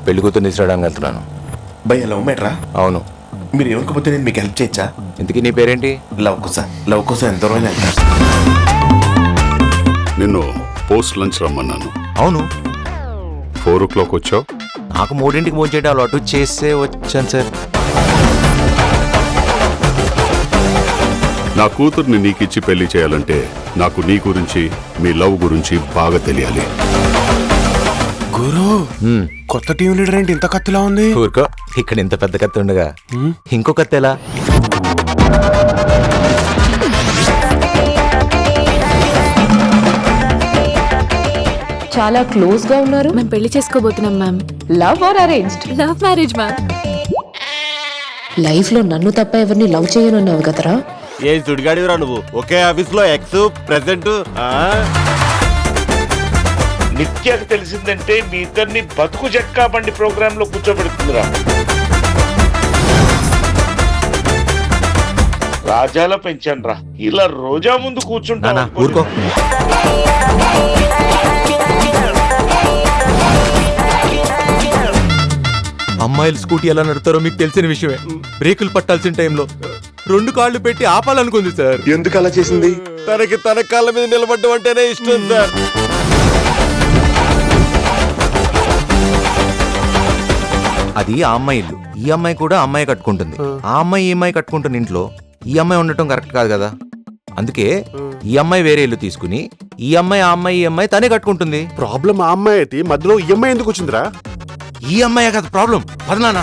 పెళ్లి కూతురు తీసుకురావడానికి వెళ్తున్నాను. భయ్య లవ్ మ్యాటరా? అవును. మీరు ఏమనుకోపోతే నేను మీకు హెల్ప్ చేయొచ్చా? ఇంతకీ నీ పేరేంటి? లవ్ కోసం ఎంత దూరం వెళ్తారు? నిన్ను పోస్ట్ లంచ్ రమ్మన్నాను. అవును. 4 o'clock వచ్చావు. నాకు 3ంటికి ఫోన్ చేయడం అలవాటు, చేసే వచ్చాను సార్. నా కూతుర్ని నీకిచ్చి పెళ్లి చేయాలంటే నాకు నీ గురించి, మీ లవ్ గురించి బాగా తెలియాలి. గురు, కొత్త టీం లీడర్ ఏంటి ఇంత కత్తిలా ఉంది? ఊరుకో, ఇక్కడ ఇంత పెద్ద కత్తి ఉండగా ఇంకో కత్తి ఎలా? చాలా క్లోజ్ గా ఉన్నారు. మేము పెళ్లి చేసుకోబోతున్నాం ma'am. Love or arranged? Love marriage ma'am. Life లో నన్ను తప్ప ఎవరిని లవ్ చేయనున్నావు కదరా. ఏ సుడిగాడివరా నువ్వు? ఒకే ఆఫీస్ లో ఎక్స్ ప్రెసెంట్. నిత్యాకి తెలిసిందంటే మీ ఇద్దరిని బతుకు జట్కా బండి ప్రోగ్రామ్ లో కూర్చోబెడుతుందిరా. రాజాల పెంచాను రా, ఇలా రోజా ముందు కూర్చుంటా. ఊరుకో. అమ్మాయిలు స్కూటీ ఎలా నడుపుతారో మీకు తెలిసిన విషయమే. బ్రేకులు పట్టాల్సిన టైంలో 2 కాళ్ళు పెట్టి ఆపాలనుకుంది సార్. ఎందుకు అలా చేసింది? తనకి తన కాళ్ళ మీద నిలబడ్డం అంటేనే ఇష్టం సార్. అది ఆ అమ్మాయి ఇల్లు. ఈ అమ్మాయి కూడా అమ్మాయి కట్టుకుంటుంది. ఆ అమ్మాయి ఈ అమ్మాయి కట్టుకుంటున్న ఇంట్లో ఈ అమ్మాయి ఉండటం కరెక్ట్ కాదు కదా. అందుకే ఈ అమ్మాయి వేరే ఇల్లు తీసుకుని ఈ అమ్మాయి ఆ అమ్మాయి ఈ అమ్మాయి తనే కట్టుకుంటుంది. ప్రాబ్లం ఆ అమ్మాయి అయితే మధ్యలో ఈ అమ్మాయి ఎందుకు వచ్చిందిరా? ఈ అమ్మాయి కదా ప్రాబ్లం. పదనానా.